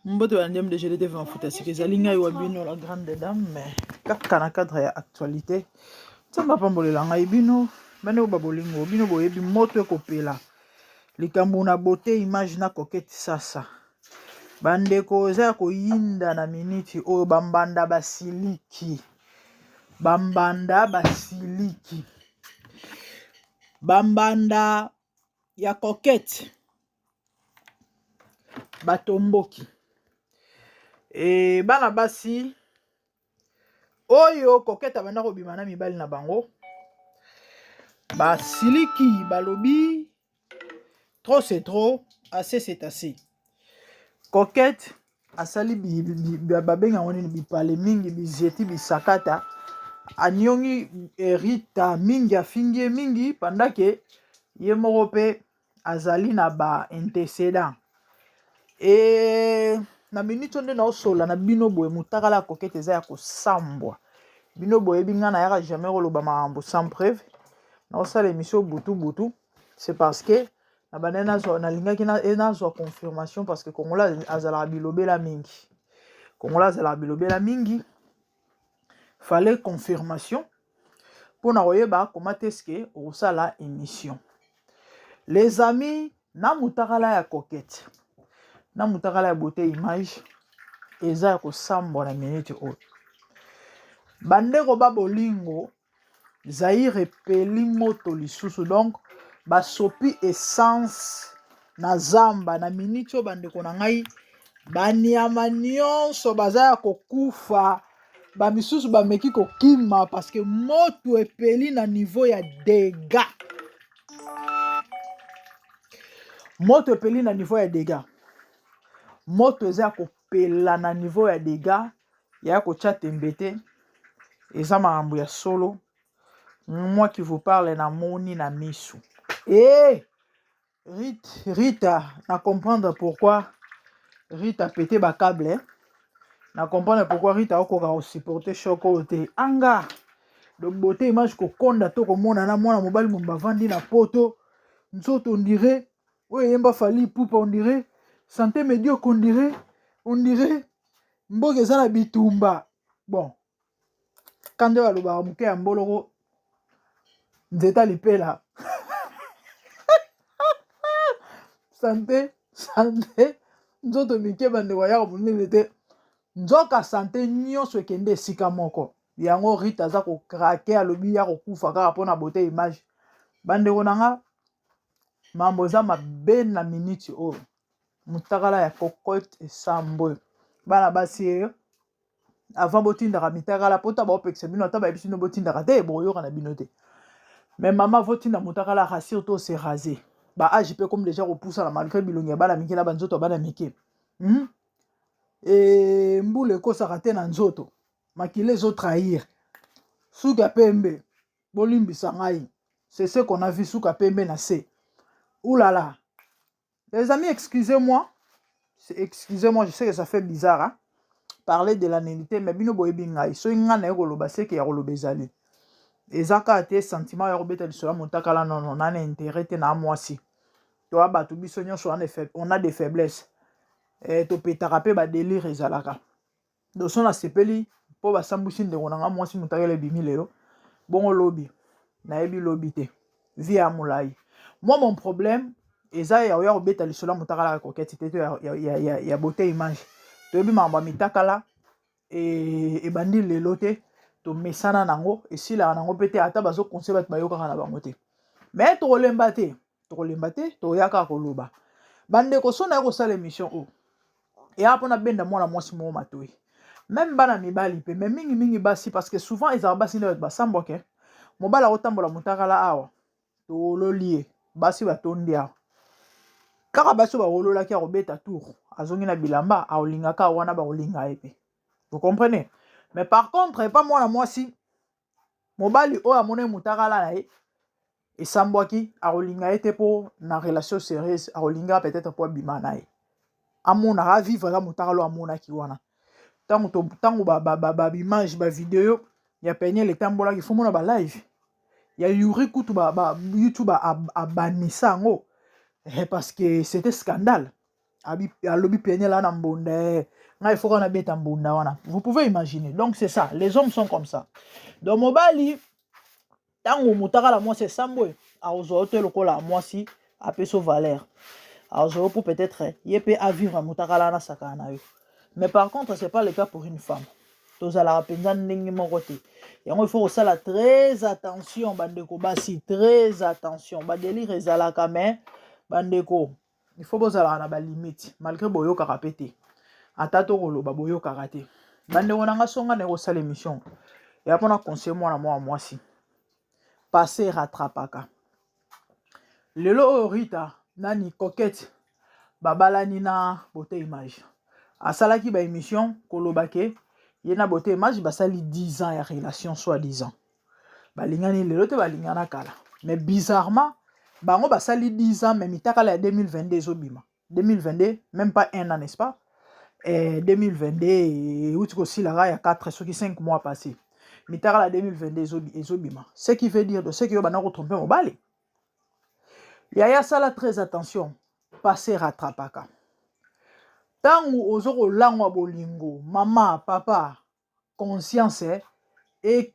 Mbote bandem de GDT va fouta si que zalinga ibino la grande dame mais kaka na cadre ya actualité tsamba pambolela ngai bino bane ba bolingo bino boyebi moto ekopela likambo na beauté image na coquette sasa bandeko za koyinda na minute oyo bambanda basiliki bambanda ya coquette batomboki bana basi oyo coquette abanda kobima na mibali na bango basiliki balobi trop c'est trop, assez c'est assez. Coquette asali babenga woni bipale mingi bizeti bisakata anyongi Rita mingi afingie mingi pendake ye moko pe azali na ba antécédent na minute onde na osola na bino boye mutakala ya coquette eza ya kosambwa bino boye binga na yaka jamais koloba makambo sans preuve na osala émission butu c'est parce que na banana na lingaki na zo confirmation parce que kongola azala bilobela mingi fallait confirmation pour na koyeba comment est-ce que osala émission les amis na mutakala ya coquette na mutakala ya beauté image eza ya kosambwa na minute oyo bandeko babolingo Zaire peli moto lisusu donc basopi essence na zamba na minute oyo bandeko na ngai banyama nyonso baza ya kokufa bamisusu bameki kokima parce que moto epeli na niveau ya dégâts moto epeli na niveau ya dégâts moto eza ya kopela na niveau ya dégâts ya kotya tembe te eza makambo ya solo. Moi qui vous parle na moni na misu Rita na comprendre pourquoi Rita a pété ba câble na comprendre pourquoi Rita okoka supporter choc ote anga donc beauté image ko konda to ko mona na mwana mobali mumba vandi na poto nzoto on dirait oye yemba fali poupa on dirait santé médiocre on dirait mboke za na bitumba bon quand de baloba muke ya mboloko nzeta lipela santé nzoto mike bandeko ya komonene te nzoka santé nyonso ekende esika moko yango Rita aza kokrake alobi ya kokufa kaka mpona beauté image bandeko na nga mambo eza mabe na minute oyo mutakala ya cocotte esambwe bana basi avant botindaka mitakala pota baopekisa bino ata bayebisi bino botindaka te boyoka na bino te mais maman votinda mutakala rassure to se raser ba âge pe comme déjà repoussa la malgré bilongi bana mike na banzoto bana mike mbule ko sakate na nzoto makile zo trahir suka pembe bolimbisa ngai c'est ce qu'on a vu suka pembe na se oulala les amis excusez-moi je sais que ça fait bizarre hein? Parler de la nudité mais bino boyebi ngai so nga na ekoloba seke ya koloba ezali ezaka te sentiment ya kobeta lisola motakala non na intérêt te na mwasi to abatu biso nyonso on a des faiblesses to petaka pe ba délire ezalaka donc so na sepeli po basambusi ndeko na nga mwasi motakala ebimi lelo bongo lobi nayebi lobi te via mulai moi mon problème eza ya oya kobeta lisola motakala ya coquette te to ya beauté image toyebi makambo mitakala ebandi lelo te tomesana nango esilaka nango mpe te ata bazokonse bato bayokaka na bango te mais tokolemba te toyaka koloba bandeko so naye kosala émission oyo eya mpona benda mwana mwasi moko matoi même bana mibali mpe mais mingi basi parce que souvent ezala basi nde bato basambwake mobali akotambola motakala awa tololi ye basi batondi awa kaka basi oyo bakololaki akobeta tour azongi na bilamba aolingaka wana bakolinga ye mpe vous comprenez mais par contre pas mwana mwasi mobali oyo amoni mutakala na ye esambwaki akolinga ye te mpo na relation sérieuse akolinga peut-être mpo abima na ye amonaka avivre ka mutakala oyo amonaki wana ntango baimage bavideo ya peniel etambolaki fo mona balive ya yuri kutu youtube abanisa yango parce que c'était scandale alobi peigné là na mbonda il faut qu'on habite en mbonda wana. Vous pouvez imaginer. Donc c'est ça, les hommes sont comme ça. Donc mobali tango mutaka la moi c'est sambwe a ozote lokola moi si a peso valeur. A ozo pour peut-être yepé à vivre mutaka la na sakana yo. Mais par contre, c'est pas le cas pour une femme. Tous à la penza ndenge moko te. Yango il faut ça la très attention bandeko basi, très attention. Ba délire ezalaka mais bandeko il faut bozala na ba limite malgré boyo karapete. Atato koloba boyo karate. Bandeko nanga songa ne osala émission. Et après on a conseillé moi si. Passer rattrapaka. Lelo Rita nani coquette babalani na beauté image. Asalaki ba émission kolobake yena beauté image basali 10 ans ya relation soi-disant. Balingani lelo te balingana kala. Mais bizarrement bango basali 10 ans mais mitaka la 2022 ezobima. 2022 même pas un an n'est-ce pas? 2022 outiko silara ya 4 soki 5 mois passés. Mitaka la 2022 ezobima. Ce qui veut dire de ce que yo bana ko tromper mobali. Yaya sala très attention. Passer rattrapaka. Tango ozoko langwa bolingo, mama, papa, conscience et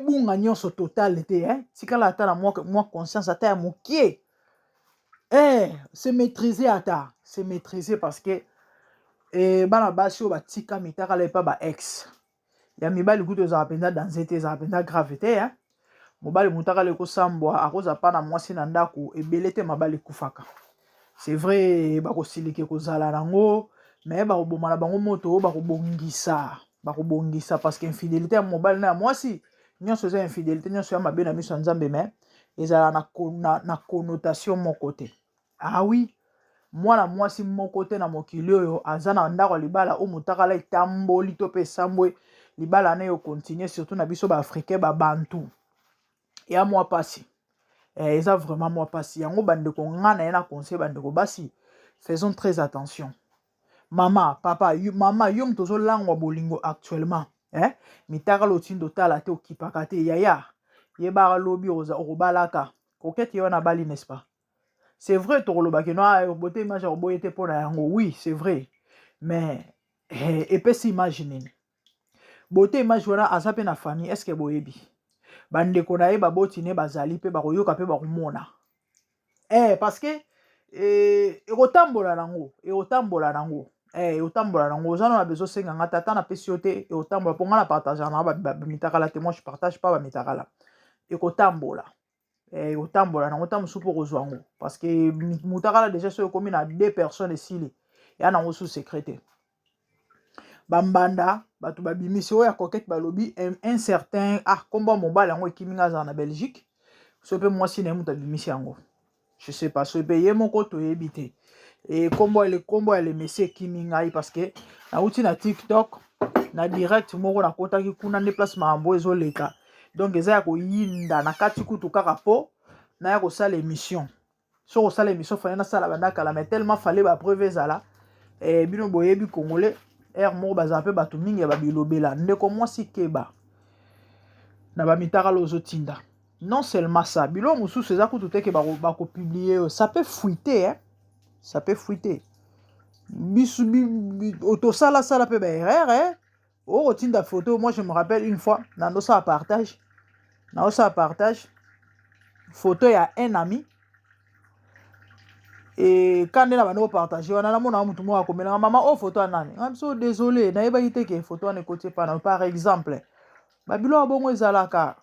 bunga nyonso totalité tikala ata na moi conscience ata ya mokie. Se maîtriser ata, se maîtriser parce que bana basi o batika mitaka la pa ba ex. Ya mibali kuto za penda dans été za penda gravité mobali mutaka le ko sambwa akoza pa na mwasi na ndako ebelete mabali kufaka. C'est vrai, bako silike kozala nango, mais bako bomala bango moto, bako bongisa parce que infidélité à mobile na moi si, nyonso za infidélité nyonso ya mabe na miso nzambe mais ezala na connotation mon côté. Ah oui, moi si mon côté na mokili oyo azana ndako libala o mutaka la itamboli to pe sambwe libala na yo continuer surtout na biso ba africain ba bantu. Ya moi passé. Eza vraiment moi passé. Yango bandeko ngana yana conseil bandeko basi. Faisons très attention. Mama, papa, mama, yom tozo langwa bolingo actuellement. Mitaka lotindo tala te okipaka te yaya. Yeba lobi obalaka. Kokete yo na bali n'est-ce pas? C'est vrai to loba ke no bote image oboyete pona yango. Oui, c'est vrai. Mais epesi imagine. Bote image wana azape na famille, est-ce que boyebi? Bandeko na ye babotine bazali pe bakoyoka pe bakomona. Parce que ekotambola nango, ekotambola nango. Ekotambola nango, ozana na bezo senga nga tata na pesi yote ekotambola ponga na partage na ba mitaka la te, moi je partage pas ba mitaka la. Ekotambola. Ekotambola nango tamusu po kozwa ngo parce que mitaka la déjà so komi na 2 personnes esili. Ya nango sous secrétaire. Bambanda batu babimisi oya coquette balobi un certain komba mobile yango ekiminga za na Belgique so pe moi si na muta bimisi yango je sais pas so pe ye moko to yebite et kombo le monsieur ekiminga parce que na uti na TikTok na direct moko na kota ki kuna ne place mambo ezoleka donc eza ya koyinda na kati kutu kaka po na ya ko sala émission so ko sala émission fana na sala bandaka la mais tellement fallait ba preuve ezala bino boyebi congolais mo bazape batu mingi ya babilobela ndeko mwasi keba na bamitaka lozo tinda. Non seulement ça, bilo mususu eza kutu te ke bako publier, ça peut fuiter ça peut fuiter. Bisu otosala sala pe ba erreur o tinda photo. Moi je me rappelle une fois nando ça partage photo ya un ami. Et quand on a partagé, on a mutu mo akomela maman oh photo anani. I'm so désolé, na yeba ite ke photo ne côté pas par exemple. Babilo abongo ezalaka.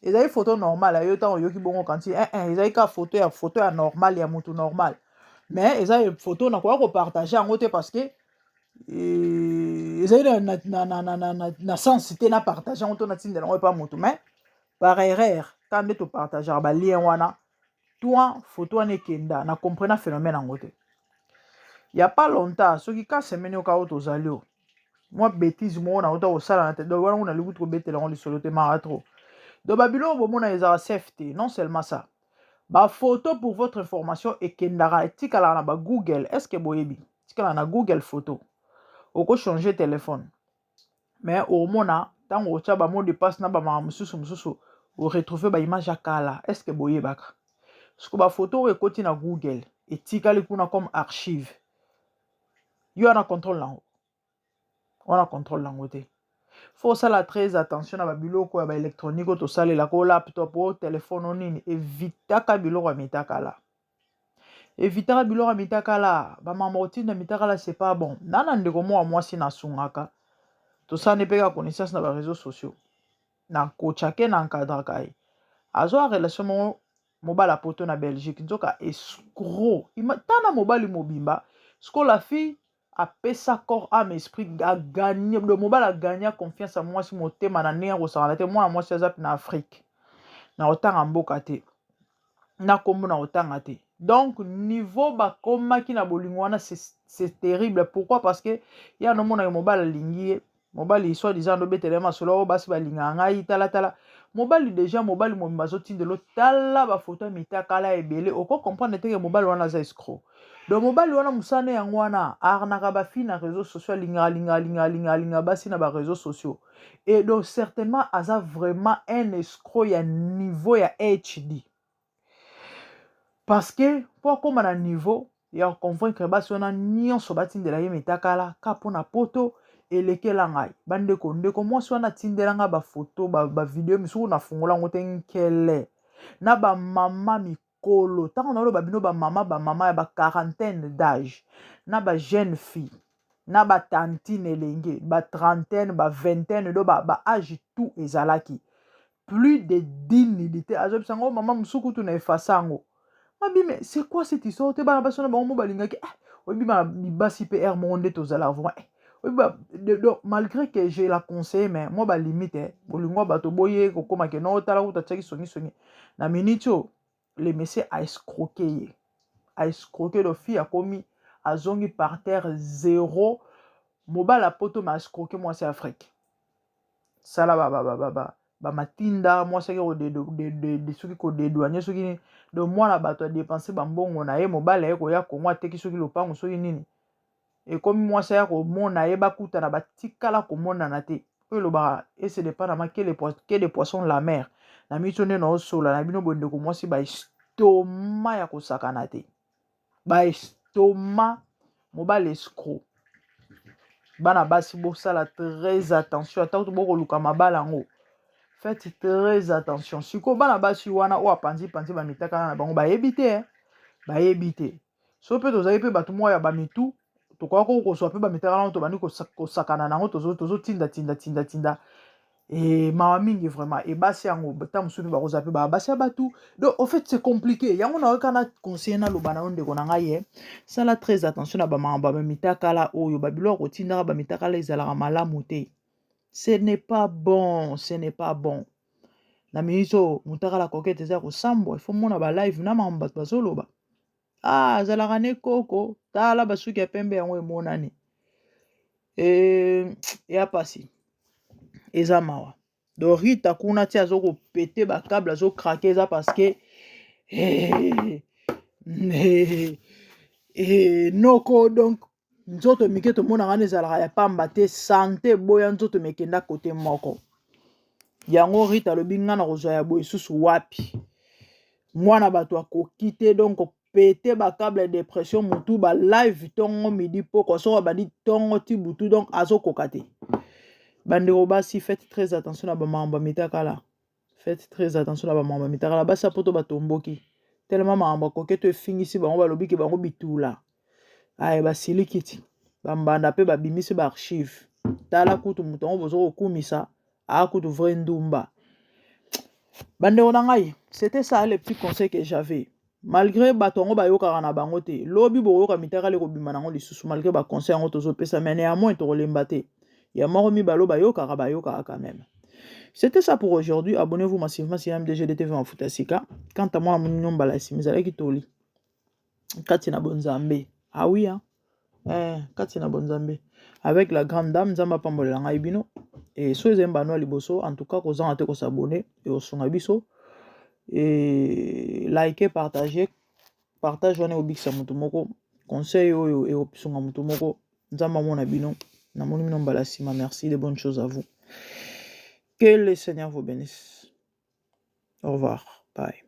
Ezali photo normale, yo tan yoki bongo kanti ezali ka photo ya normal ya mutu normal. Mais ezali photo na ko partager en côté parce que ezali na sens te na partager en côté na tinde na pas mutu mais par erreur quand tu partager ba lien wana toi photo ane kenda na comprendre phénomène en côté. Il y a pas longtemps ce qui ka semaine au ka otozali o moi bêtise moi na auto sala na tête donc wana on a le goût de betela on le solo te mara trop. Donc babilo bomona ezara safety non seulement ça. Ba photo pour votre information et kendara etikala na ba Google est-ce que boyebi tikala na Google photo oko changer téléphone mais au mona tango ocha ba mot de passe na ba mususu o retrouver ba image akala est-ce que boyebaka. Ce que ba photo ekoti na Google etikali kuna comme archive yo ana contrôle lango on a contrôle lango te faut sala très attention na babiloko ya baélectronique oyo tosalelaka o laptop o telefone o nini evitaka biloko ya mitakala evitaka biloko ya mitakala bamama otinda mitakala c'est pas bon nana ndeko moko mwasi nasungaka tosani mpe ka connaissance na baréseaux sociaux na kochake na encadraka ye azwa relation moko mobali apoto na Belgique nzoka escroc tana mobali mobimba siko la fille apesa corps âme esprit aganye le mobali aganya confiance ya mwasi motema na ndenge akosakana te mwana mwasi aza na Afrique na kotanga mboka te na kombo na kotanga te donc niveau bakomaki na bolingo wana c'est terrible. Pourquoi? Parce que ya nomona mobali alingi ye mobali soit disant ndobetele masolo oyo basi balinga ngai tala mobali déjà mobali mobimba azotindelo tala bafoto ya mitakala ebele oko comprendre te ke mobali wana aza escroc. Donc mobali wana musane yango wana arnaka bafi na réseaux sociaux linga basi na ba réseaux sociaux et donc certainement aza vraiment un escroc ya niveau ya HD parce que pour comme na niveau ya convaincre basi wana nyonso batindela ye mitakala ka pona poto elekela ngai bandeko ndeko mwasi wana tindelanga bafoto bavideo misuku na fungola yango te nkele na bamama mikolo ntango na oloba bino bamama ya quarantaine d'âge na jeune fille na tantine elenge trentaine vingtaine do âge tout ezalaki plus de 10 nidité azobisa ngo mama musuku tu na efasa yango mabi mais c'est quoi cette histoire te bana basi na bango mo balingaki oyebi bana mibasi mpe air moko nde tozala vraiment donc malgré que je la conseille mais moi limite bolingo bato boye kokoma ke no tala kuta tsaki songi na minute le monsieur a escroqué le fille a commis azongi par terre zéro mobala poto ma escroqué moi c'est Afrique sala ba matinda moi c'est de soki ko dédouaner soki de moi na bato a dépenser bambongo na ye mobala ye ko ya Kongo ateki soki lopango soki nini et comme moi c'est ko mona ye bakuta na batikala ko mona na te oyo loba et c'est dépendamment que les poissons de la mer na mitone na osola na bino bonde ko moi si ba estoma ya ko sakana te ba estoma mobala escroc bana basi bosala très attention ata to boko luka mabala ngo faites très attention siko bana basi wana o apanzi ba mitaka na bango ba yebite so pe tozali pe batu moya ba mitu to kwa ko so pe ba mitaka na to bani ko sakana nango tozo tinda et mama mingi vraiment et basi yango ta musubi ba koza pe ba basi batu donc en fait c'est compliqué yango na kana conseiller na lobana onde ko na ngai sala très attention na ba mama ba mitaka la oyo ba bilo ko tinda ba mitaka la ezala malamu te ce n'est pas bon na miso mutaka la coquette za ko sambo il faut mona ba live na mamba bazoloba zalaka ne koko tala basuki ya pembe yango emonani ya pasi eza mawa donc Rita kuna ti azokopete bakable azokrake eza parce que noko donc nzoto mike tomonaka wana ezalaka ya pamba te sante boya nzoto mekenda kote moko yango Rita alobi nga na kozwa ya boye susu wapi mwana bato akoki te donc pete bakable ya dépression mutu ba live tongo midi poko soko bandi tongo ti butu donc azokoka te bandeko basi faites très attention na bamamba mitakala faites très attention na bamamba mitakala basi apoto batomboki tellement mamba koketo efingisi bango balobi ke bango bitula basilikiti bambanda pe babimisi ba archive tala kutu mutu yango bozo kokumisa akutu vrai ndumba bandeko na ngai c'était ça le petit conseil que j'avais malgré bato yango bayokaka na bango te lobi boyoka mitakala ekobima nango lisusu malgré baconseil yango tozopesa mais néanmoins tokolemba te ya moko mibalo bayokaka quand même. C'était ça pour aujourd'hui. Abonnez-vous massivement si MDGDTV en Futasika. Quant à moi, mon nom balasi mizala kitoli. Katina Bonzambe. Ah oui hein. Katina Bonzambe. Avec la grande dame Zamba Pambole langa ibino et so ezembano liboso en tout cas ko zanga te ko s'abonner et au songa biso et liker partager wana obikisa mutu moko conseil oyo et opsunga mutu moko Nzamba mona bino. Merci, de bonnes choses à vous. Que le Seigneur vous bénisse. Au revoir. Bye.